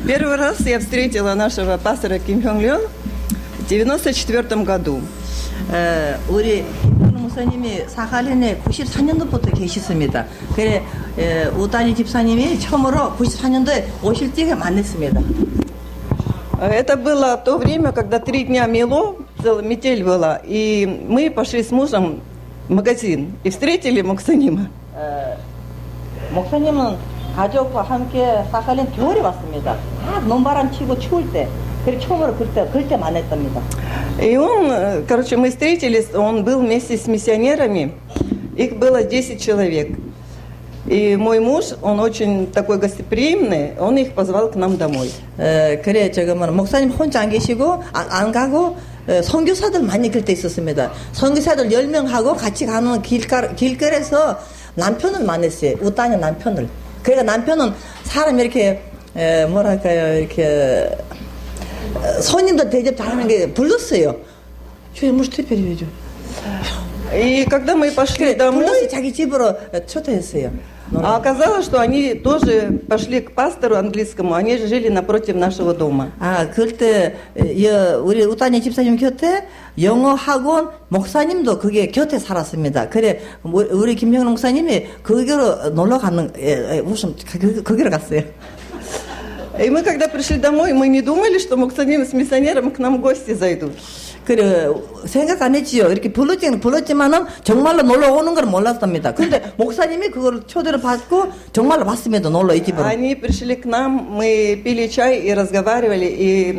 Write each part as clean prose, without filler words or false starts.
Первый раз я встретила нашего пастора Ким Хён Лён в 1994 году. 우리 목사님이 사할린에 94년도부터 계셨습니다. 그래 우다니 집사님이 처음으로 94년도에 오실 때에 만났습니다. Это было то время, когда 3 дня мело, метель была, и мы пошли с мужем в магазин и встретили Моксанима. 목사님은 가족과 함께 사할린 겨울에 왔습니다. 다 눈바람 치고 추울 때. 그래 처음으로 그때 만났답니다. И он, короче, мы встретились, он был вместе с миссионерами, их было 10 человек. И мой муж, он очень такой гостеприимный, он их позвал к нам домой. 그래 지금은 목사님 혼자 안 계시고 안 가고 선교사들 많이 그때 있었습니다. 선교사들 10명하고 같이 가는 길거리에서 남편을 만났어요. 우따니 남편을. 그러니까 남편은 사람 이렇게 뭐랄까요 이렇게 손님들 대접 잘하는 게 불렀어요. что может теперь ведь? И когда мы пошли домой, 불러서 자기 집으로 초대했어요. А оказалось, что они тоже пошли к пастору английскому, они же жили напротив нашего дома. 아, 그때 우리 우따니 집사님 곁에 영어 학원 목사님도 그게 곁에 살았습니다. 그래 우리 김형은 목사님이 거기로 놀러 가는 무슨 거기로 갔어요. И мы, когда пришли домой, мы не думали, что Моксаним с миссионером к нам в гости зайдут. 그래 생각 안 했지요. 이렇게 불렀지만은 정말로 놀러 오는 걸 몰랐답니다. 근데 목사님이 그걸 초대를 받고 정말로 왔습니다. 놀러 이 집으로. Они пришли к нам, мы пили чай и разговаривали, и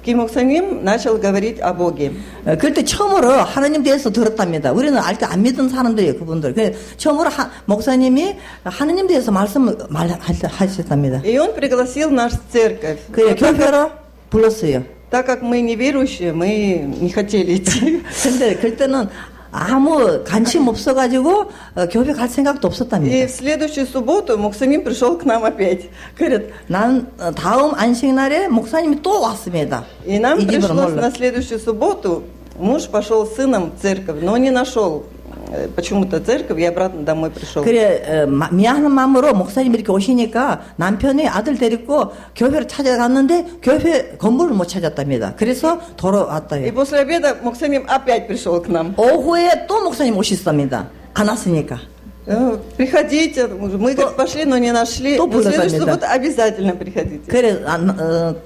Ким Моксаним начал говорить о Боге. 그때 처음으로 하나님 대해서 들었답니다. 우리는 아직 안 믿은 사람들이에요, 그분들. 그래 처음으로 목사님이 하나님 대해서 말씀하셨답니다. И он пригласил нас в церковь. 그래 교회로 불렀어요. Так как мы неверующие, мы не хотели идти. 근데 그때는 아무 관심 없어가지고 교회 갈 생각도 없었답니다. И в следующую субботу Моксаним пришел к нам опять. 그래 난 다음 안식날에 목사님이 또 왔습니다. И нам пришлось на следующую субботу, муж пошел с сыном в церковь, но не нашел почему-то церковь и обратно домой пришел. 그래 미안한 마음으로 목사님이 이렇게 오시니까 남편이 아들 데리고 교회를 찾아갔는데 교회 건물을 못 찾았답니다. 그래서 돌아왔다요. И после обеда Моксаним опять пришел к нам. 오후에 또 목사님 오셨습니다. 안 왔으니까. Приходите, мы как пошли, но не нашли. В следующую субботу обязательно приходите. 그래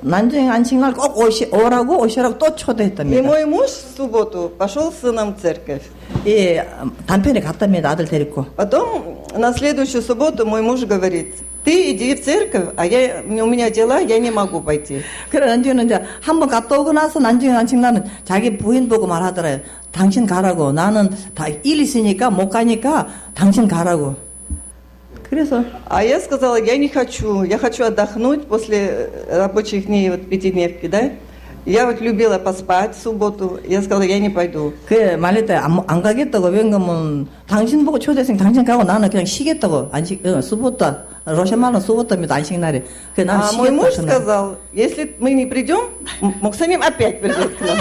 나중에 안식날 꼭 오시라고 또 초대했답니다. И мой муж в субботу пошел с сыном в церковь. 예, 남편이 갔답니다. 아들 데리고. Потом на следующую субботу мой муж говорит: ты иди в церковь, а у меня дела, я не могу пойти. 그래 나중에는 이제 한번 갔다 오고 나서 나중에 안식날은 자기 부인 보고 말하더래요. 당신 가라고. 나는 다 일 있으니까 못 가니까 당신 가라고. 그래서 А я сказала: я не хочу, я хочу отдохнуть после рабочих дней, вот пятидневки, да? Я вот любила поспать в субботу. Я сказала: я не пойду. 그래 말했대 안 가겠다고. 왜냐면 당신 보고 초대했으니까 당신 가고 나는 그냥 쉬겠다고. 수보다 로샤말은 수보다입니다. 안식날에. 그래 난 쉬겠다. мой муж сказал: если мы не придем, Моксаним опять придет к нам.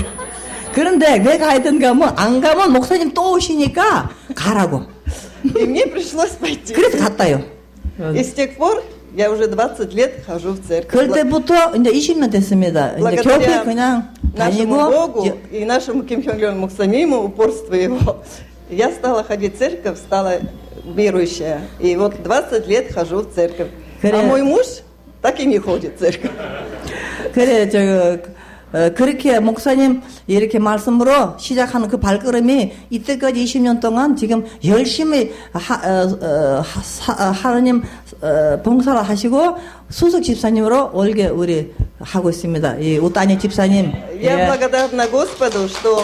그런데 왜 가야 되는가 하면 안 가면 목사님 또 오시니까 가라고. И мне пришлось пойти. 그래서 갔다요. И с тех пор я уже 20 лет хожу в церковь. 그때부터 이제 20년 됐습니다. 이제 교회 그냥 нашему 다니고 Богу и нашему Ким Хён Лён Моксаниму, упорству его, я стала ходить в церковь, стала верующая. И вот 20 лет хожу в церковь. 그래. А мой муж так и не ходит в церковь. 그래 그렇게 목사님 이렇게 말씀으로 시작하는 그 발걸음이 이때까지 20년 동안 지금 열심히 하나님 봉사를 하시고 수석 집사님으로 올게 우리 하고 있습니다. 이 우따니 집사님. Я благодарна Господу, что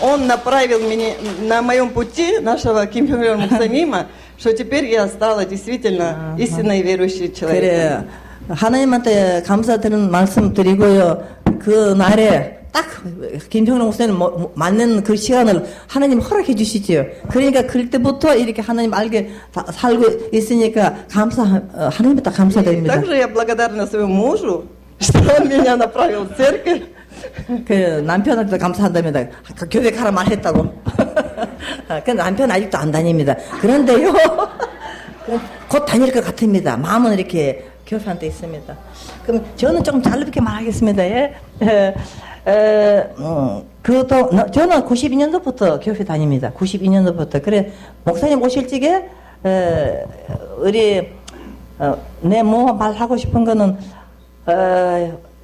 Он направил меня на моем пути нашего Ким Хён Лён Моксанима, что теперь я стала действительно истинной верующей человеком. 그래 하나님한테 감사드리는 말씀 드리고요. 그 날에 딱 김평룡 목사님 맞는 그 시간을 하나님 허락해 주시지요. 그러니까 그때부터 이렇게 하나님 알게 살고 있으니까 하나님께 딱 감사드립니다. Также я благодарна своему мужу, что он меня направил в церковь. 그 남편한테도 감사한답니다. 교회 가라 말했다고. 그 남편 아직도 안 다닙니다. 그런데요, 곧 다닐 것 같습니다. 마음은 이렇게 교회한테 있습니다. 그럼 저는 좀 짧게 말하겠습니다. 예. 저는 92년도부터 교회 다닙니다. 92년도부터. 그래, 목사님 오실 적에, 내 뭐 말하고 싶은 거는,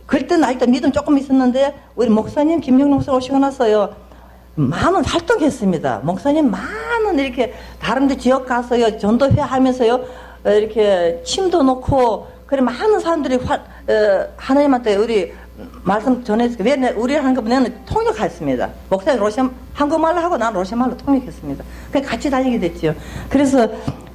그때는 아직도 믿음 조금 있었는데, 우리 목사님, 김영록 목사 오시고 나서요, 많은 활동했습니다. 목사님 많은 이렇게 다른 데 지역 가서요, 전도회 하면서요, 이렇게 침도 놓고, 그래, 많은 사람들이 하나님한테 우리 말씀 전해서, 왜 우리 하는 거 내는 통역했습니다. 목사님 한국말로 하고 나는 러시아말로 통역했습니다. 그래, 같이 다니게 됐죠. 그래서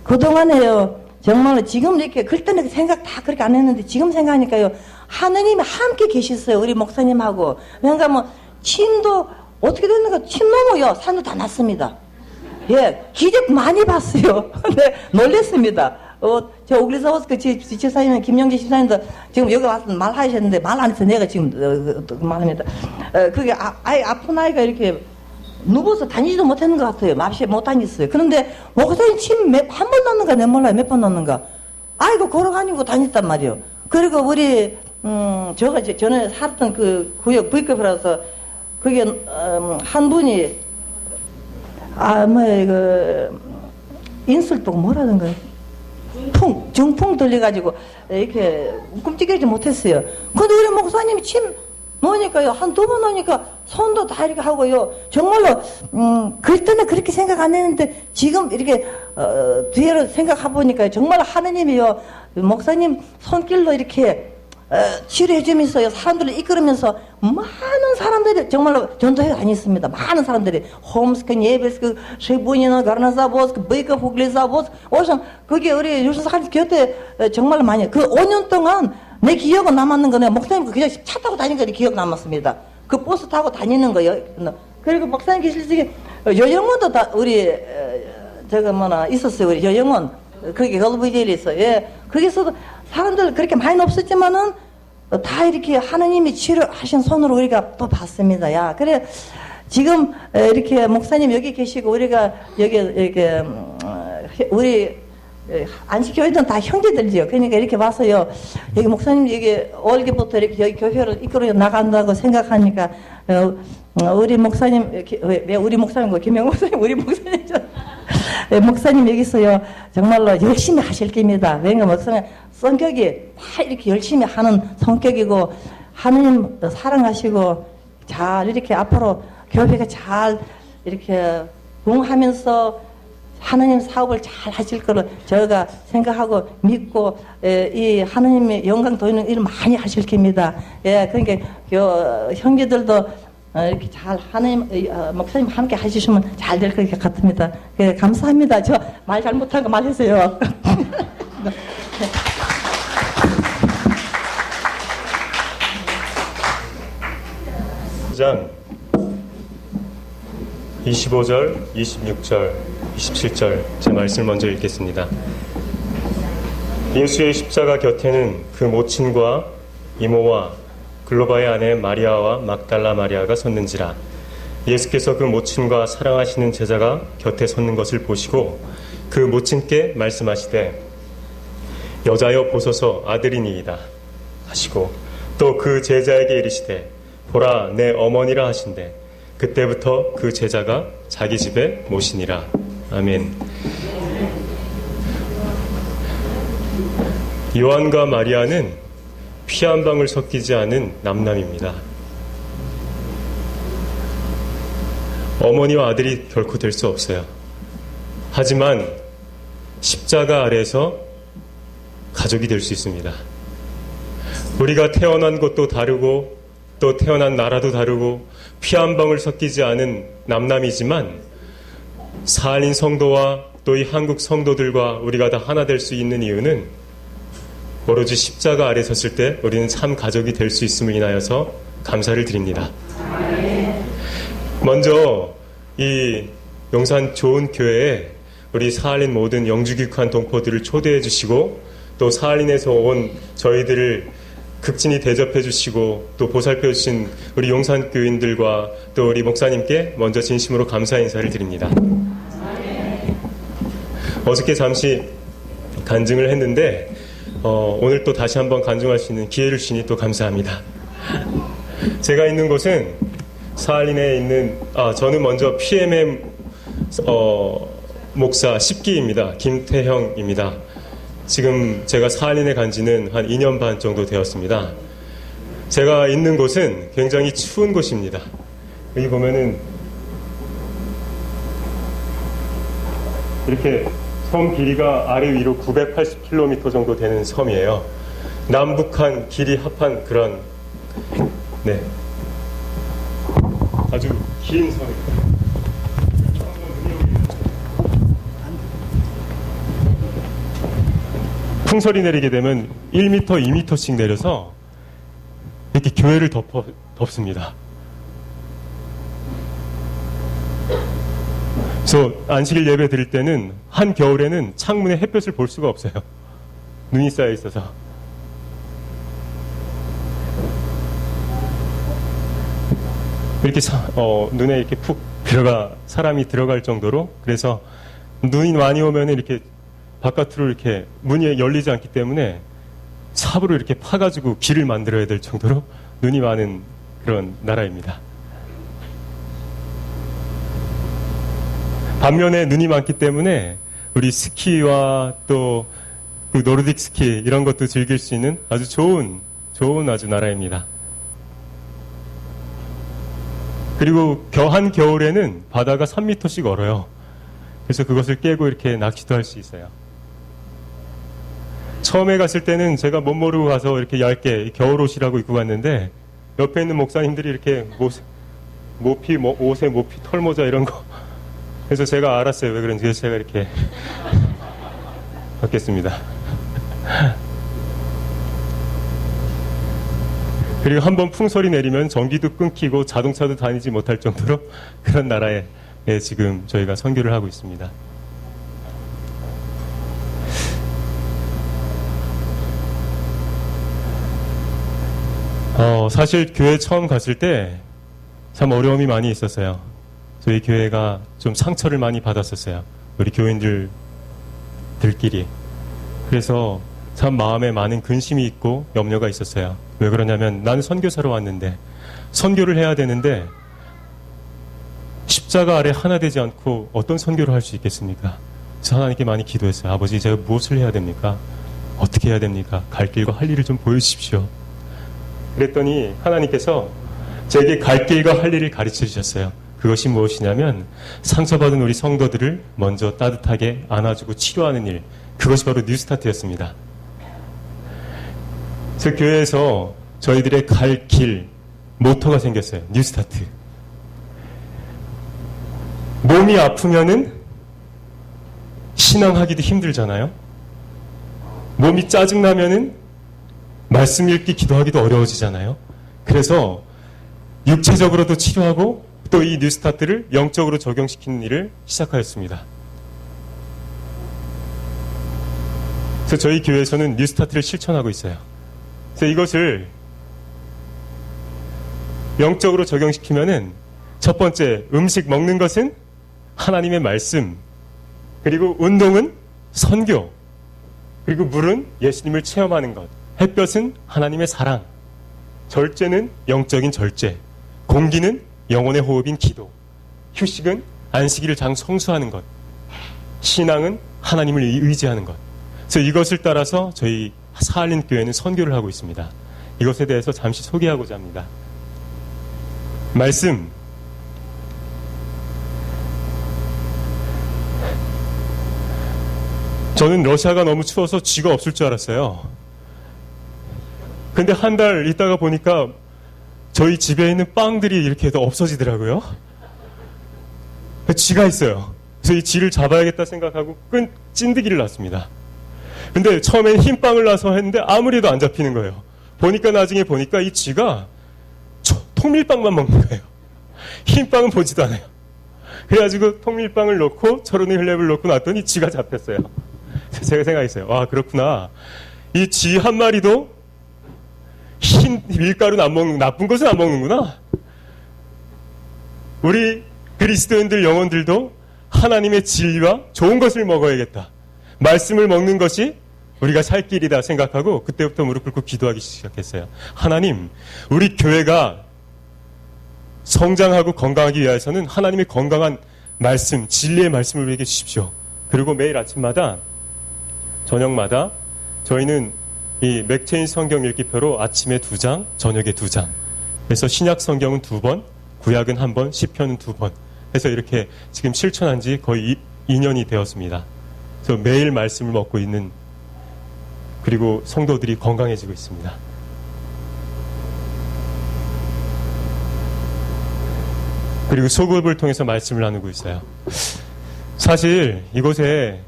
그동안에요, 정말로 지금 이렇게, 그때는 생각 다 그렇게 안 했는데, 지금 생각하니까요, 하느님이 함께 계셨어요. 우리 목사님하고. 그러니까 뭐, 침도, 어떻게 됐는가, 침 넘어요. 산도 다 났습니다. 예, 기적 많이 봤어요. 네, 놀랬습니다. 저 오글리사우스 그 지체사님 김영재 집사님도 지금 여기 와서 말하셨는데 말 안 해서 내가 지금 말합니다. 그게 아예 아픈 아이가 이렇게 누워서 다니지도 못했는 것 같아요. 맙시 못 다녔어요. 그런데 목사님 침 한 번 넣는가 내 몰라요. 몇 번 넣는가. 아이고 걸어다니고 다녔단 말이에요. 그리고 우리 제가 전에 살았던 그 구역 V급이라서 그게 한 분이 인술도 뭐라던가요? 중풍 들려가지고 이렇게 끔찍하지 못했어요. 근데 우리 목사님이 침 놓으니까요, 한 두 번 놓으니까 손도 다 이렇게 하고요. 정말로 그때는 그렇게 생각 안 했는데 지금 이렇게 뒤로 생각해보니까 정말 하느님이요, 목사님 손길로 이렇게 치료해주면서요, 사람들을 이끌으면서 많은 사람들이 정말로 전도회 다녔습니다. 많은 사람들이 홈스크, 예벨스크, 쉐보니나, 가르나자보스크, 베이커, 후글리자보스크, 오션, 그게 우리 유수사님 교회 정말 많이, 그 5년 동안 내 기억은 남았는 거는 목사님 그냥 차 타고 다니는 거 기억 남았습니다. 그 버스 타고 다니는 거요. 그리고 목사님 계실 적에 여영원도 다 우리 있었어요. 우리 여영원, 그게 LVDL에서, 예, 거기서도 사람들 그렇게 많이 없었지만은 다 이렇게 하느님이 치료하신 손으로 우리가 또 봤습니다. 야, 그래, 지금 이렇게 목사님 여기 계시고 우리가 여기 이렇게 우리 안식교회들은 다 형제들이요. 그러니까 이렇게 와서요, 여기 목사님 여기 올게부터 이렇게 여기 교회를 이끌어 나간다고 생각하니까 우리 목사님, 왜 우리 목사님과 김영 목사님, 우리 목사님 목사님 여기서요 정말로 열심히 하실 겁니다. 왜냐면 목사님 성격이 다 이렇게 열심히 하는 성격이고 하느님 사랑하시고 잘 이렇게 앞으로 교회가 잘 이렇게 부흥하면서 하느님 사업을 잘 하실 거를 저희가 생각하고 믿고 이 하느님의 영광 돌리는 일을 많이 하실 겁니다. 예, 그러니까 형제들도 이렇게 잘 하나님 목사님 함께 하시면 잘 될 것 같습니다. 예, 감사합니다. 저 말 잘못한 거 말해서요. 장 25절, 26절, 27절 제 말씀을 먼저 읽겠습니다. 예수의 십자가 곁에는 그 모친과 이모와 글로바의 아내 마리아와 막달라 마리아가 섰는지라. 예수께서 그 모친과 사랑하시는 제자가 곁에 섰는 것을 보시고 그 모친께 말씀하시되 여자여 보소서 아들이니이다 하시고 또 그 제자에게 이르시되 보라 내 어머니라 하신대 그때부터 그 제자가 자기 집에 모시니라. 아멘. 요한과 마리아는 피 한 방울 섞이지 않은 남남입니다. 어머니와 아들이 결코 될 수 없어요. 하지만 십자가 아래에서 가족이 될 수 있습니다. 우리가 태어난 곳도 다르고 또 태어난 나라도 다르고 피 한 방울 섞이지 않은 남남이지만 사할린 성도와 또 이 한국 성도들과 우리가 다 하나 될 수 있는 이유는 오로지 십자가 아래 섰을 때 우리는 참 가족이 될 수 있음을 인하여서 감사를 드립니다. 먼저 이 용산 좋은 교회에 우리 사할린 모든 영주교육한 동포들을 초대해 주시고 또 사할린에서 온 저희들을 극진히 대접해 주시고 또 보살펴 주신 우리 용산 교인들과 또 우리 목사님께 먼저 진심으로 감사 인사를 드립니다. 어저께 잠시 간증을 했는데 오늘 또 다시 한번 간증할 수 있는 기회를 주시니 또 감사합니다. 제가 있는 곳은 사할린에 있는 저는 먼저 PMM 목사 10기입니다. 김태형입니다. 지금 제가 사할린에 간 지는 한 2년 반 정도 되었습니다. 제가 있는 곳은 굉장히 추운 곳입니다. 여기 보면은 이렇게 섬 길이가 아래 위로 980km 정도 되는 섬이에요. 남북한 길이 합한 그런 아주 긴 섬입니다. 풍설이 내리게 되면 1m, 2m씩 내려서 이렇게 교회를 덮습니다. 그래서 안식일 예배 드릴 때는 한겨울에는 창문에 햇볕을 볼 수가 없어요. 눈이 쌓여 있어서. 이렇게 눈에 이렇게 푹 사람이 들어갈 정도로, 그래서 눈이 많이 오면 이렇게 바깥으로 이렇게 문이 열리지 않기 때문에 삽으로 이렇게 파가지고 길을 만들어야 될 정도로 눈이 많은 그런 나라입니다. 반면에 눈이 많기 때문에 우리 스키와 또 그 노르딕 스키 이런 것도 즐길 수 있는 아주 좋은 아주 나라입니다. 그리고 한겨울에는 바다가 3m씩 얼어요. 그래서 그것을 깨고 이렇게 낚시도 할 수 있어요. 처음에 갔을 때는 제가 못 모르고 가서 이렇게 얇게 겨울옷이라고 입고 갔는데 옆에 있는 목사님들이 이렇게 옷에 모피, 털모자 이런 거. 그래서 제가 알았어요. 왜 그런지. 그래서 제가 이렇게 받겠습니다. 그리고 한번 풍설이 내리면 전기도 끊기고 자동차도 다니지 못할 정도로 그런 나라에 지금 저희가 선교를 하고 있습니다. 사실 교회 처음 갔을 때 참 어려움이 많이 있었어요. 저희 교회가 좀 상처를 많이 받았었어요. 우리 교인들끼리. 그래서 참 마음에 많은 근심이 있고 염려가 있었어요. 왜 그러냐면 나는 선교사로 왔는데 선교를 해야 되는데 십자가 아래 하나 되지 않고 어떤 선교를 할 수 있겠습니까? 그래서 하나님께 많이 기도했어요. 아버지, 제가 무엇을 해야 됩니까? 어떻게 해야 됩니까? 갈 길과 할 일을 좀 보여주십시오. 그랬더니 하나님께서 제게 갈 길과 할 일을 가르쳐 주셨어요. 그것이 무엇이냐면 상처받은 우리 성도들을 먼저 따뜻하게 안아주고 치료하는 일, 그것이 바로 뉴스타트였습니다. 그래서 교회에서 저희들의 갈 길 모토가 생겼어요. 뉴스타트. 몸이 아프면은 신앙하기도 힘들잖아요. 몸이 짜증나면은 말씀 읽기, 기도하기도 어려워지잖아요. 그래서 육체적으로도 치료하고 또 이 뉴스타트를 영적으로 적용시키는 일을 시작하였습니다. 그래서 저희 교회에서는 뉴스타트를 실천하고 있어요. 그래서 이것을 영적으로 적용시키면은 첫 번째, 음식 먹는 것은 하나님의 말씀, 그리고 운동은 선교, 그리고 물은 예수님을 체험하는 것, 햇볕은 하나님의 사랑, 절제는 영적인 절제, 공기는 영혼의 호흡인 기도, 휴식은 안식일을 장 성수하는 것, 신앙은 하나님을 의지하는 것. 그래서 이것을 따라서 저희 사할린 교회는 선교를 하고 있습니다. 이것에 대해서 잠시 소개하고자 합니다. 말씀. 저는 러시아가 너무 추워서 쥐가 없을 줄 알았어요. 근데 한 달 있다가 보니까 저희 집에 있는 빵들이 이렇게 없어지더라고요. 쥐가 있어요. 그래서 이 쥐를 잡아야겠다 생각하고 찐득이를 놨습니다. 근데 처음엔 흰 빵을 놔서 했는데 아무리 해도 안 잡히는 거예요. 나중에 보니까 이 쥐가 통밀빵만 먹는 거예요. 흰 빵은 보지도 않아요. 그래가지고 통밀빵을 넣고 철원의 혈랩을 넣고 놨더니 쥐가 잡혔어요. 제가 생각했어요. 아, 그렇구나. 이 쥐 한 마리도 흰 밀가루는 안 먹는, 나쁜 것은 안 먹는구나. 우리 그리스도인들 영혼들도 하나님의 진리와 좋은 것을 먹어야겠다. 말씀을 먹는 것이 우리가 살 길이다 생각하고 그때부터 무릎 꿇고 기도하기 시작했어요. 하나님, 우리 교회가 성장하고 건강하기 위해서는 하나님의 건강한 말씀, 진리의 말씀을 우리에게 주십시오. 그리고 매일 아침마다, 저녁마다 저희는 이 맥체인 성경 읽기표로 아침에 2장, 저녁에 2장. 그래서 신약 성경은 2번, 구약은 1번, 시편은 2번. 해서 이렇게 지금 실천한 지 거의 2년이 되었습니다. 그래서 매일 말씀을 먹고 있는, 그리고 성도들이 건강해지고 있습니다. 그리고 소급을 통해서 말씀을 나누고 있어요. 사실 이곳에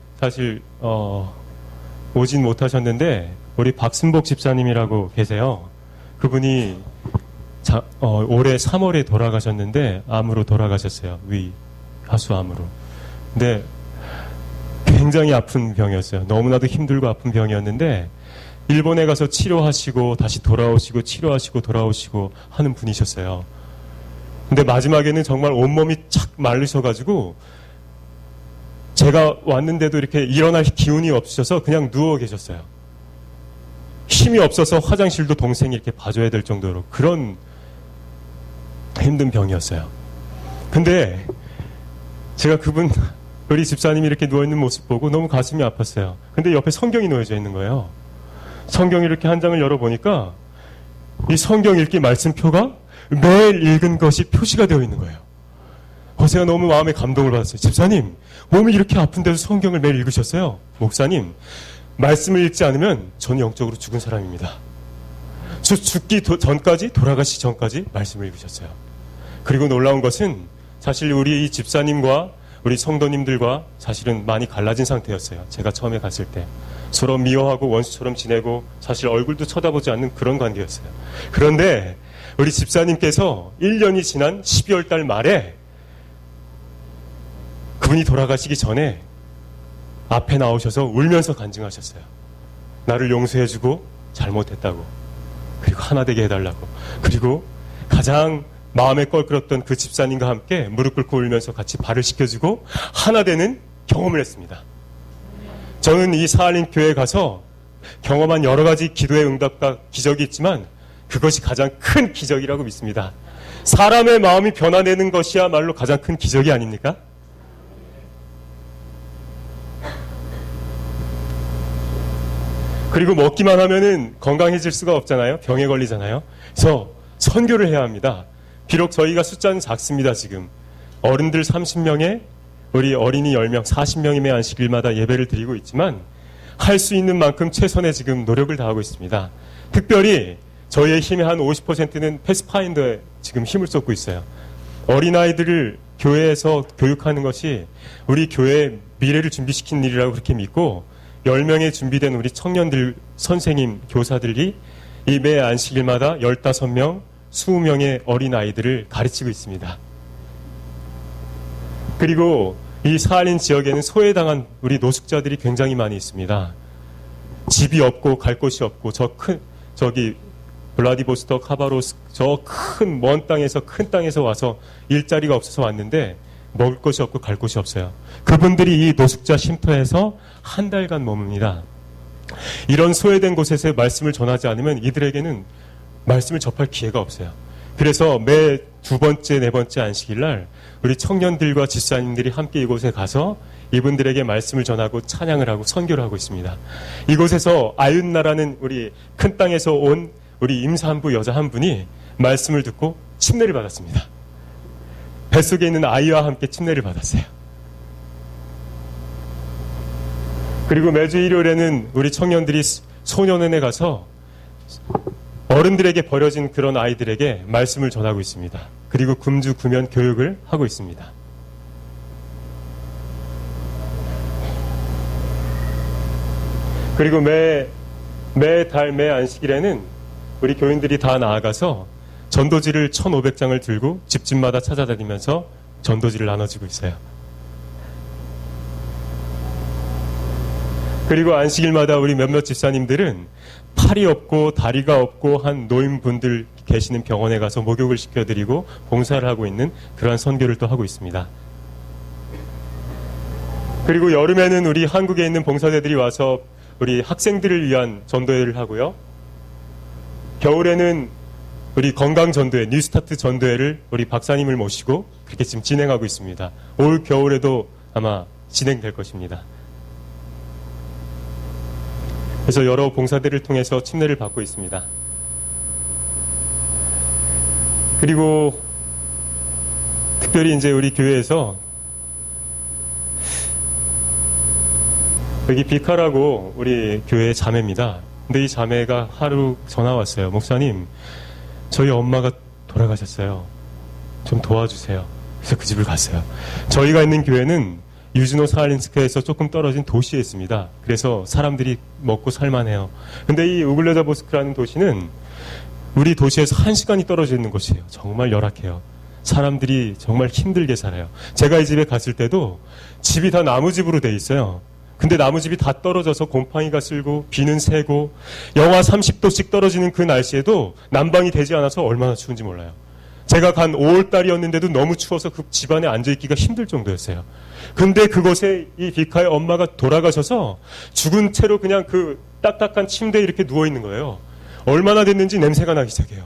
오진 못하셨는데 우리 박순복 집사님이라고 계세요. 그분이 올해 3월에 돌아가셨는데 암으로 돌아가셨어요. 하수암으로. 근데 굉장히 아픈 병이었어요. 너무나도 힘들고 아픈 병이었는데 일본에 가서 치료하시고 다시 돌아오시고 치료하시고 돌아오시고 하는 분이셨어요. 근데 마지막에는 정말 온몸이 착 말르셔가지고 제가 왔는데도 이렇게 일어날 기운이 없으셔서 그냥 누워 계셨어요. 힘이 없어서 화장실도 동생이 이렇게 봐줘야 될 정도로 그런 힘든 병이었어요. 근데 제가 우리 집사님이 이렇게 누워있는 모습 보고 너무 가슴이 아팠어요. 근데 옆에 성경이 놓여져 있는 거예요. 성경 이렇게 한 장을 열어보니까 이 성경 읽기 말씀표가 매일 읽은 것이 표시가 되어 있는 거예요. 제가 너무 마음에 감동을 받았어요. 집사님, 몸이 이렇게 아픈데도 성경을 매일 읽으셨어요? 목사님, 말씀을 읽지 않으면 저는 영적으로 죽은 사람입니다. 죽기 전까지, 돌아가시기 전까지 말씀을 읽으셨어요. 그리고 놀라운 것은 사실 우리 이 집사님과 우리 성도님들과 사실은 많이 갈라진 상태였어요. 제가 처음에 갔을 때. 서로 미워하고 원수처럼 지내고 사실 얼굴도 쳐다보지 않는 그런 관계였어요. 그런데 우리 집사님께서 1년이 지난 12월 달 말에 그분이 돌아가시기 전에 앞에 나오셔서 울면서 간증하셨어요. 나를 용서해주고 잘못했다고. 그리고 하나 되게 해달라고. 그리고 가장 마음에 껄끄럽던 그 집사님과 함께 무릎 꿇고 울면서 같이 발을 씻겨주고 하나 되는 경험을 했습니다. 저는 이 사할린 교회에 가서 경험한 여러 가지 기도의 응답과 기적이 있지만 그것이 가장 큰 기적이라고 믿습니다. 사람의 마음이 변화되는 것이야말로 가장 큰 기적이 아닙니까? 그리고 먹기만 하면은 건강해질 수가 없잖아요. 병에 걸리잖아요. 그래서 선교를 해야 합니다. 비록 저희가 숫자는 작습니다. 지금 어른들 30명에 우리 어린이 10명, 40명임의 안식일마다 예배를 드리고 있지만 할 수 있는 만큼 최선의 지금 노력을 다하고 있습니다. 특별히 저희의 힘의 한 50%는 패스파인더에 지금 힘을 쏟고 있어요. 어린아이들을 교회에서 교육하는 것이 우리 교회의 미래를 준비시키는 일이라고 그렇게 믿고 10명의 준비된 우리 청년들, 선생님, 교사들이 이 매 안식일마다 15명, 20명의 어린아이들을 가르치고 있습니다. 그리고 이 사할린 지역에는 소외당한 우리 노숙자들이 굉장히 많이 있습니다. 집이 없고 갈 곳이 없고 저기 블라디보스토크, 하바로스크 저 큰 먼 땅에서 큰 땅에서 와서 일자리가 없어서 왔는데 먹을 것이 없고 갈 곳이 없어요. 그분들이 이 노숙자 쉼터에서 한 달간 머뭅니다. 이런 소외된 곳에서 말씀을 전하지 않으면 이들에게는 말씀을 접할 기회가 없어요. 그래서 매 2번째, 4번째 안식일 날 우리 청년들과 집사님들이 함께 이곳에 가서 이분들에게 말씀을 전하고 찬양을 하고 선교를 하고 있습니다. 이곳에서 아윤나라는 우리 큰 땅에서 온 우리 임사 한 분, 여자 한 분이 말씀을 듣고 침례를 받았습니다. 뱃속에 있는 아이와 함께 침례를 받았어요. 그리고 매주 일요일에는 우리 청년들이 소년원에 가서 어른들에게 버려진 그런 아이들에게 말씀을 전하고 있습니다. 그리고 금주 구면 교육을 하고 있습니다. 그리고 매달 매 안식일에는 우리 교인들이 다 나아가서 전도지를 1,500장을 들고 집집마다 찾아다니면서 전도지를 나눠주고 있어요. 그리고 안식일마다 우리 몇몇 집사님들은 팔이 없고 다리가 없고 한 노인분들 계시는 병원에 가서 목욕을 시켜드리고 봉사를 하고 있는 그러한 선교를 또 하고 있습니다. 그리고 여름에는 우리 한국에 있는 봉사자들이 와서 우리 학생들을 위한 전도회를 하고요. 겨울에는 우리 건강전도회, 뉴스타트 전도회를 우리 박사님을 모시고 그렇게 지금 진행하고 있습니다. 올 겨울에도 아마 진행될 것입니다. 그래서 여러 봉사들을 통해서 침례를 받고 있습니다. 그리고 특별히 이제 우리 교회에서 여기 비카라고 우리 교회 자매입니다. 근데 이 자매가 하루 전화 왔어요. 목사님, 저희 엄마가 돌아가셨어요. 좀 도와주세요. 그래서 그 집을 갔어요. 저희가 있는 교회는 유즈노 사할린스크에서 조금 떨어진 도시에 있습니다. 그래서 사람들이 먹고 살만해요. 근데 이 우글레다보스크라는 도시는 우리 도시에서 1시간이 떨어져 있는 곳이에요. 정말 열악해요. 사람들이 정말 힘들게 살아요. 제가 이 집에 갔을 때도 집이 다 나무집으로 돼 있어요. 근데 나무집이 다 떨어져서 곰팡이가 쓸고 비는 새고 영하 30도씩 떨어지는 그 날씨에도 난방이 되지 않아서 얼마나 추운지 몰라요. 제가 간 5월달이었는데도 너무 추워서 그 집안에 앉아있기가 힘들 정도였어요. 근데 그곳에 이 비카의 엄마가 돌아가셔서 죽은 채로 그냥 그 딱딱한 침대에 이렇게 누워있는 거예요. 얼마나 됐는지 냄새가 나기 시작해요.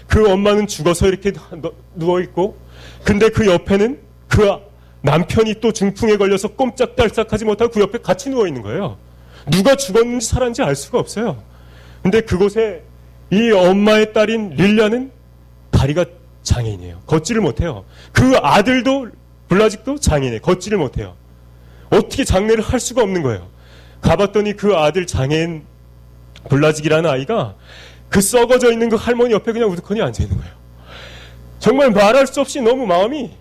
그 엄마는 죽어서 이렇게 누워있고, 근데 그 옆에는 그 남편이 또 중풍에 걸려서 꼼짝달싹하지 못하고 그 옆에 같이 누워있는 거예요. 누가 죽었는지 살았는지 알 수가 없어요. 근데 그곳에 이 엄마의 딸인 릴리아는 다리가 장애인이에요. 걷지를 못해요. 그 아들도 블라직도 장애인이에요. 걷지를 못해요. 어떻게 장례를 할 수가 없는 거예요. 가봤더니 그 아들 장애인 블라직이라는 아이가 그 썩어져 있는 그 할머니 옆에 그냥 우두커니 앉아있는 거예요. 정말 말할 수 없이 너무 마음이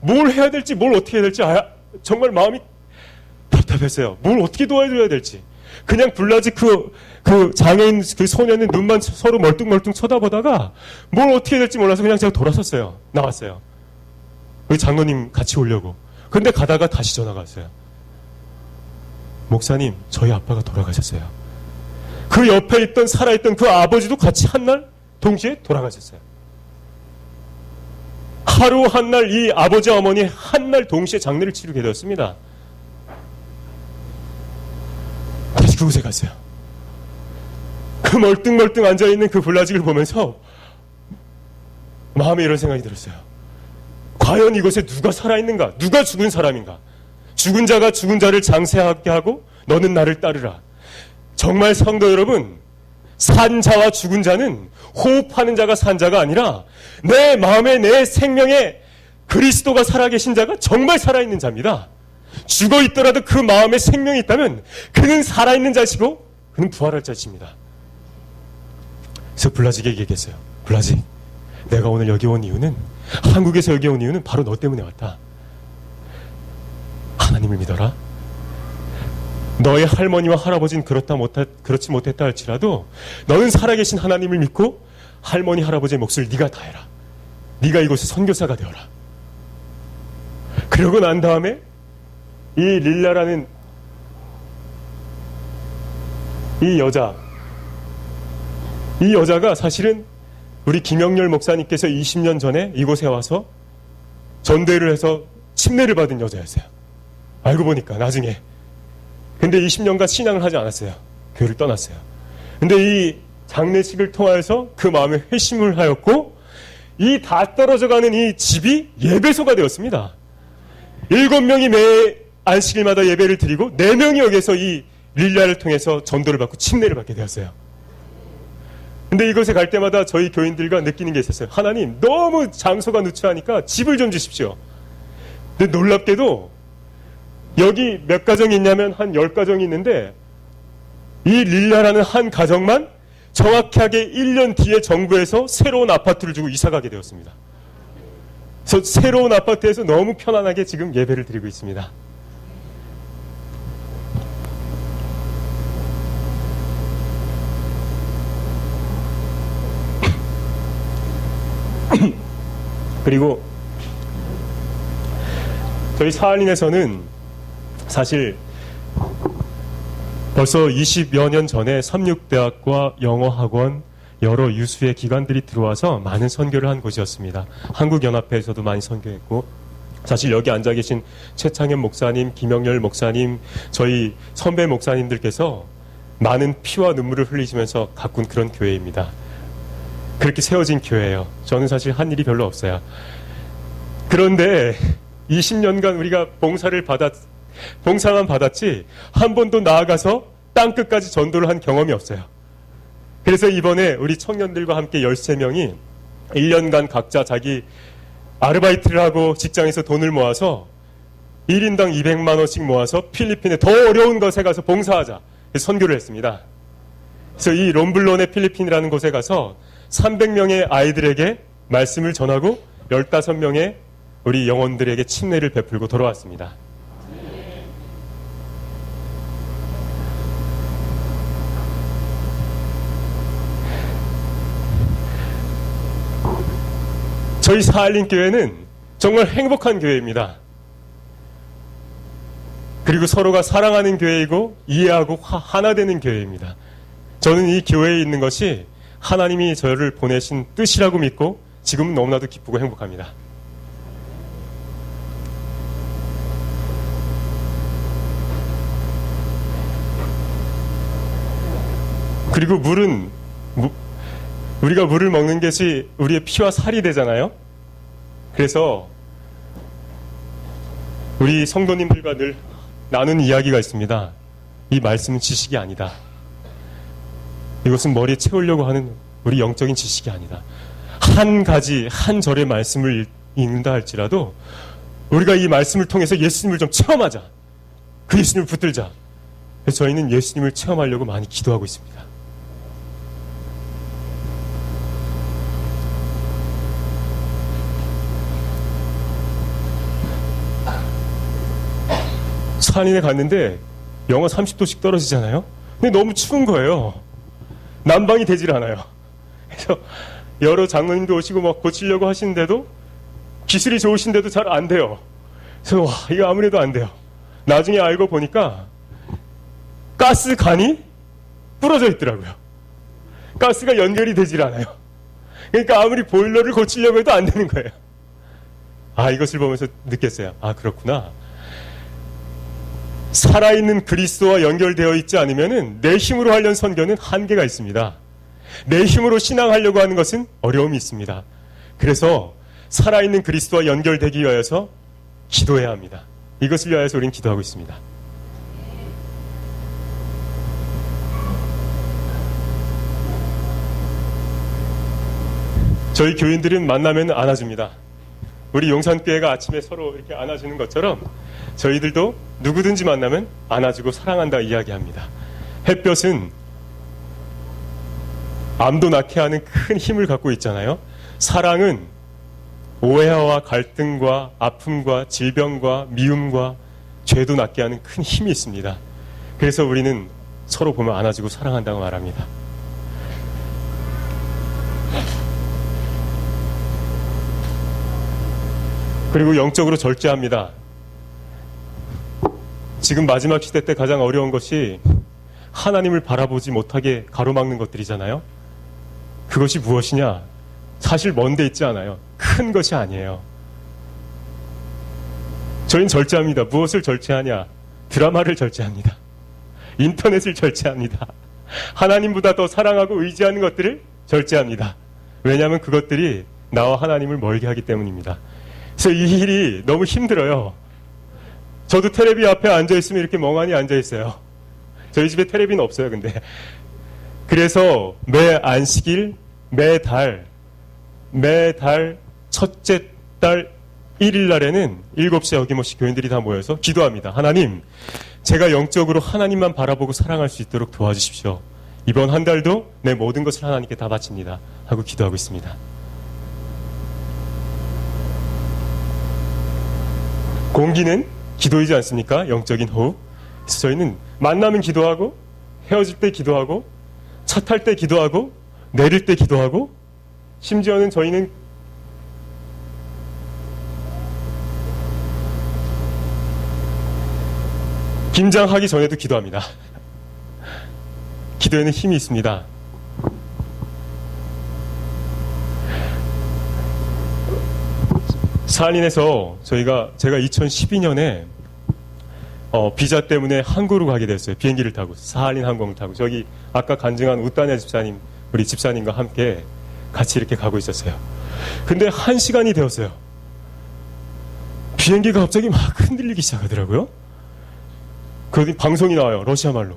뭘 해야 될지 뭘 어떻게 해야 될지 정말 마음이 답답했어요. 뭘 어떻게 도와줘야 될지. 그냥 블라직 그 장애인 그 소년은 눈만 서로 멀뚱멀뚱 쳐다보다가 뭘 어떻게 해야 될지 몰라서 그냥 제가 돌아섰어요. 나왔어요. 우리 장로님 같이 오려고. 근데 가다가 다시 전화가 왔어요. 목사님, 저희 아빠가 돌아가셨어요. 그 옆에 있던 살아있던 그 아버지도 같이 한날 동시에 돌아가셨어요. 하루 한날 이 아버지 어머니 한날 동시에 장례를 치르게 되었습니다. 다시 그곳에 갔어요. 그 멀뚱멀뚱 앉아있는 그 블라직을 보면서 마음에 이런 생각이 들었어요. 과연 이곳에 누가 살아있는가? 누가 죽은 사람인가? 죽은 자가 죽은 자를 장세하게 하고 너는 나를 따르라. 정말 성도 여러분, 산 자와 죽은 자는 호흡하는 자가 산 자가 아니라 내 마음에 내 생명에 그리스도가 살아계신 자가 정말 살아있는 자입니다. 죽어 있더라도 그 마음에 생명이 있다면 그는 살아있는 자시고 그는 부활할 자십니다. 그래서 블라직에게 얘기했어요. 블라직, 내가 오늘 여기 온 이유는, 한국에서 여기 온 이유는 바로 너 때문에 왔다. 하나님을 믿어라. 너의 할머니와 할아버지는 그렇지 못했다 할지라도 너는 살아계신 하나님을 믿고 할머니 할아버지의 몫을 네가 다해라. 네가 이곳의 선교사가 되어라. 그러고 난 다음에 이 릴라라는 이 여자가 사실은 우리 김영렬 목사님께서 20년 전에 이곳에 와서 전도회를 해서 침례를 받은 여자였어요. 알고 보니까 나중에. 근데 20년간 신앙을 하지 않았어요. 교회를 떠났어요. 근데 이 장례식을 통하여서 그 마음에 회심을 하였고, 이 다 떨어져가는 이 집이 예배소가 되었습니다. 7명이 매 안식일마다 예배를 드리고 4명이 여기서 이 릴리아를 통해서 전도를 받고 침례를 받게 되었어요. 근데 이곳에 갈 때마다 저희 교인들과 느끼는 게 있었어요. 하나님, 너무 장소가 누추하니까 집을 좀 주십시오. 근데 놀랍게도 여기 몇 가정이 있냐면 한 10가정이 있는데 이 릴라라는 한 가정만 정확하게 1년 뒤에 정부에서 새로운 아파트를 주고 이사가게 되었습니다. 그래서 새로운 아파트에서 너무 편안하게 지금 예배를 드리고 있습니다. 그리고 저희 사할린에서는 사실 벌써 20여 년 전에 삼육대학과 영어학원 여러 유수의 기관들이 들어와서 많은 선교를 한 곳이었습니다. 한국연합회에서도 많이 선교했고, 사실 여기 앉아 계신 최창현 목사님, 김영렬 목사님, 저희 선배 목사님들께서 많은 피와 눈물을 흘리시면서 가꾼 그런 교회입니다. 그렇게 세워진 교회예요. 저는 사실 한 일이 별로 없어요. 그런데 20년간 우리가 봉사만 받았지 한 번도 나아가서 땅끝까지 전도를 한 경험이 없어요. 그래서 이번에 우리 청년들과 함께 13명이 1년간 각자 자기 아르바이트를 하고 직장에서 돈을 모아서 1인당 200만 원씩 모아서 필리핀의 더 어려운 곳에 가서 봉사하자. 선교를 했습니다. 그래서 이 롬블론의 필리핀이라는 곳에 가서 300명의 아이들에게 말씀을 전하고 15명의 우리 영혼들에게 침례를 베풀고 돌아왔습니다. 저희 사할린교회는 정말 행복한 교회입니다. 그리고 서로가 사랑하는 교회이고 이해하고 하나 되는 교회입니다. 저는 이 교회에 있는 것이 하나님이 저를 보내신 뜻이라고 믿고 지금은 너무나도 기쁘고 행복합니다. 그리고 우리가 물을 먹는 것이 우리의 피와 살이 되잖아요. 그래서 우리 성도님들과 늘 나누는 이야기가 있습니다. 이 말씀은 지식이 아니다. 이것은 머리에 채우려고 하는 우리 영적인 지식이 아니다. 한 절의 말씀을 읽는다 할지라도 우리가 이 말씀을 통해서 예수님을 좀 체험하자. 그 예수님을 붙들자. 그래서 저희는 예수님을 체험하려고 많이 기도하고 있습니다. 산인에 갔는데 영하 30도씩 떨어지잖아요. 근데 너무 추운 거예요. 난방이 되질 않아요. 그래서 여러 장로님도 오시고 막 고치려고 하시는데도 기술이 좋으신데도 잘 안 돼요. 그래서 와, 이거 아무래도 안 돼요. 나중에 알고 보니까 가스관이 부러져 있더라고요. 가스가 연결이 되질 않아요. 그러니까 아무리 보일러를 고치려고 해도 안 되는 거예요. 아, 이것을 보면서 느꼈어요. 아, 그렇구나. 살아있는 그리스도와 연결되어 있지 않으면 내 힘으로 하려는 선교는 한계가 있습니다. 내 힘으로 신앙하려고 하는 것은 어려움이 있습니다. 그래서 살아있는 그리스도와 연결되기 위하여서 기도해야 합니다. 이것을 위하여서 우리는 기도하고 있습니다. 저희 교인들은 만나면 안아줍니다. 우리 용산교회가 아침에 서로 이렇게 안아주는 것처럼 저희들도 누구든지 만나면 안아주고 사랑한다 이야기합니다. 햇볕은 암도 낳게 하는 큰 힘을 갖고 있잖아요. 사랑은 오해와 갈등과 아픔과 질병과 미움과 죄도 낳게 하는 큰 힘이 있습니다. 그래서 우리는 서로 보면 안아주고 사랑한다고 말합니다. 그리고 영적으로 절제합니다. 지금 마지막 시대 때 가장 어려운 것이 하나님을 바라보지 못하게 가로막는 것들이잖아요. 그것이 무엇이냐? 사실 먼 데 있지 않아요. 큰 것이 아니에요. 저희는 절제합니다. 무엇을 절제하냐? 드라마를 절제합니다. 인터넷을 절제합니다. 하나님보다 더 사랑하고 의지하는 것들을 절제합니다. 왜냐하면 그것들이 나와 하나님을 멀게 하기 때문입니다. 그래서 이 일이 너무 힘들어요. 저도 테레비 앞에 앉아있으면 이렇게 멍하니 앉아있어요. 저희 집에 테레비는 없어요, 근데. 그래서 매 안식일, 매달 첫째 달 1일 날에는 7시에 어김없이 교인들이 다 모여서 기도합니다. 하나님, 제가 영적으로 하나님만 바라보고 사랑할 수 있도록 도와주십시오. 이번 한 달도 내 모든 것을 하나님께 다 바칩니다. 하고 기도하고 있습니다. 공기는 기도이지 않습니까? 영적인 호흡. 그래서 저희는 만나면 기도하고, 헤어질 때 기도하고, 차 탈 때 기도하고, 내릴 때 기도하고, 심지어는 저희는 김장하기 전에도 기도합니다. 기도에는 힘이 있습니다. 사할린에서 제가 2012년에 비자 때문에 한국으로 가게 됐어요. 비행기를 타고, 사할린 항공을 타고. 저기 아까 간증한 우따냐 집사님, 우리 집사님과 함께 같이 이렇게 가고 있었어요. 근데 1시간이 되었어요. 비행기가 갑자기 막 흔들리기 시작하더라고요. 거기 방송이 나와요. 러시아 말로.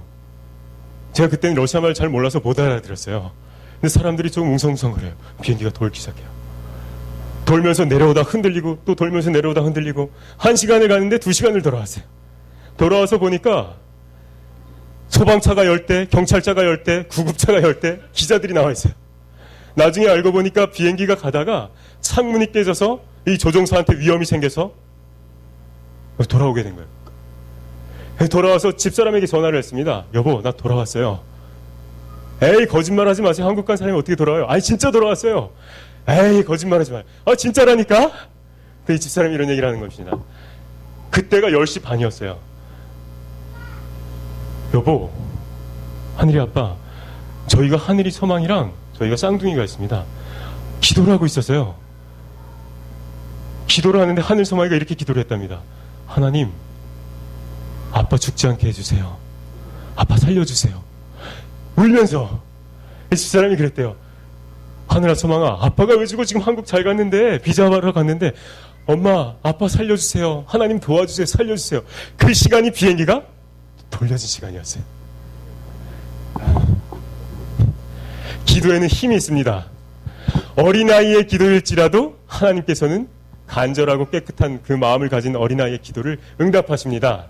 제가 그때는 러시아 말 잘 몰라서 못 알아들었어요. 근데 사람들이 조금 웅성웅성거려요. 비행기가 돌기 시작해요. 돌면서 내려오다 흔들리고 또 돌면서 내려오다 흔들리고 1시간을 가는데 2시간을 돌아왔어요. 돌아와서 보니까 소방차가 10대, 경찰차가 10대, 구급차가 10대, 기자들이 나와 있어요. 나중에 알고 보니까 비행기가 가다가 창문이 깨져서 이 조종사한테 위험이 생겨서 돌아오게 된 거예요. 돌아와서 집사람에게 전화를 했습니다. 여보, 나 돌아왔어요. 에이, 거짓말하지 마세요. 한국 간 사람이 어떻게 돌아와요? 아니, 진짜 돌아왔어요. 에이, 거짓말하지 마요. 아, 진짜라니까? 이 집사람이 이런 얘기를 하는 것입니다. 그때가 10시 반이었어요. 여보, 하늘이 아빠, 저희가 하늘이 서망이랑 저희가 쌍둥이가 있습니다. 기도를 하고 있었어요. 기도를 하는데 하늘 서망이가 이렇게 기도를 했답니다. 하나님, 아빠 죽지 않게 해주세요. 아빠 살려주세요. 울면서 이 집사람이 그랬대요. 하늘아 서망아, 아빠가 왜 죽어? 지금 한국 잘 갔는데, 비자 받으러 갔는데, 엄마, 아빠 살려주세요. 하나님 도와주세요. 살려주세요. 그 시간이 비행기가 돌려진 시간이었어요. 기도에는 힘이 있습니다. 어린아이의 기도일지라도 하나님께서는 간절하고 깨끗한 그 마음을 가진 어린아이의 기도를 응답하십니다.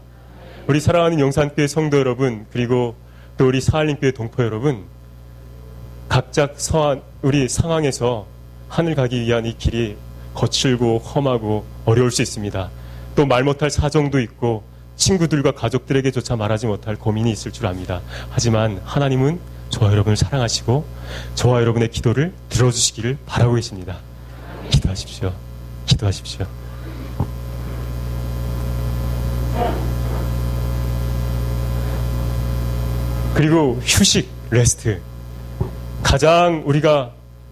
우리 사랑하는 용산교회 성도 여러분, 그리고 또 우리 사할린교회 동포 여러분, 각자 우리 상황에서 하늘 가기 위한 이 길이 거칠고 험하고 어려울 수 있습니다. 또 말 못할 사정도 있고 친구들과 가족들에게조차 말하지 못할 고민이 있을 줄 압니다. 하지만 하나님은 저와 여러분을 사랑하시고 저와 여러분의 기도를 들어주시기를 바라고 계십니다. 기도하십시오. 기도하십시오. 그리고 휴식, 레스트. 가장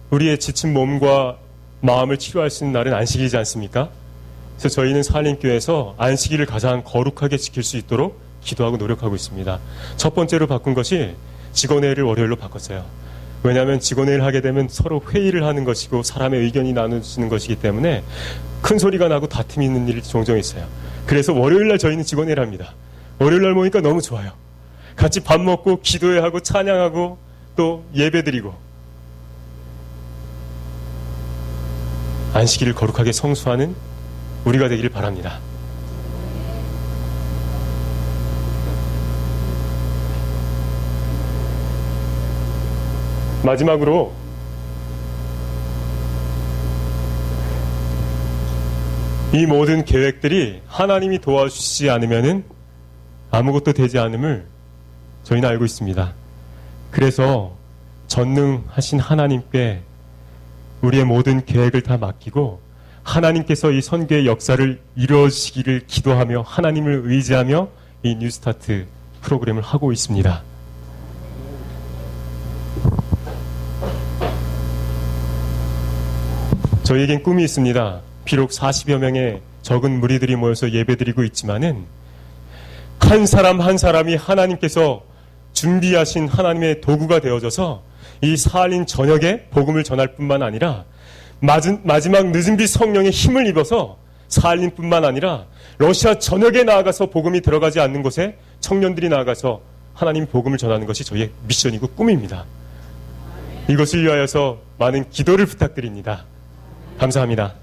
우리의 지친 몸과 마음을 치료할 수 있는 날은 안식일이지 않습니까? 그래서 저희는 사할린교회에서 안식일을 가장 거룩하게 지킬 수 있도록 기도하고 노력하고 있습니다. 첫 번째로 바꾼 것이 직원회의를 월요일로 바꿨어요. 왜냐하면 직원회의를 하게 되면 서로 회의를 하는 것이고 사람의 의견이 나눠지는 것이기 때문에 큰 소리가 나고 다툼이 있는 일이 종종 있어요. 그래서 월요일날 저희는 직원회의를 합니다. 월요일날 모이니까 너무 좋아요. 같이 밥 먹고 기도회하고 찬양하고 또 예배드리고 안식일을 거룩하게 성수하는 우리가 되기를 바랍니다. 마지막으로 이 모든 계획들이 하나님이 도와주시지 않으면은 아무것도 되지 않음을 저희는 알고 있습니다. 그래서 전능하신 하나님께 우리의 모든 계획을 다 맡기고 하나님께서 이 선교의 역사를 이루어지기를 기도하며 하나님을 의지하며 이 뉴스타트 프로그램을 하고 있습니다. 저희에겐 꿈이 있습니다. 비록 40여 명의 적은 무리들이 모여서 예배드리고 있지만은 한 사람 한 사람이 하나님께서 준비하신 하나님의 도구가 되어져서 이 사할린 전역에 복음을 전할 뿐만 아니라 마지막 늦은 빛 성령의 힘을 입어서 사할린뿐만 아니라 러시아 전역에 나아가서 복음이 들어가지 않는 곳에 청년들이 나아가서 하나님 복음을 전하는 것이 저희의 미션이고 꿈입니다. 이것을 위하여서 많은 기도를 부탁드립니다. 감사합니다.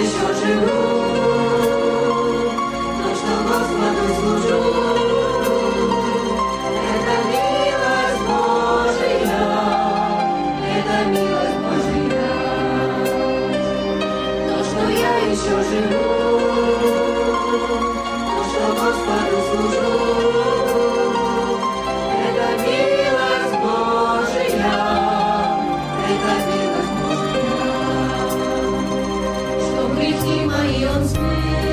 еще живу, то, что Господу служу, это милость Божия, это милость Божия. То, что я еще живу, то, что Господу служу, это милость Божия, это милость Божия. Что грехи мои Он смыл,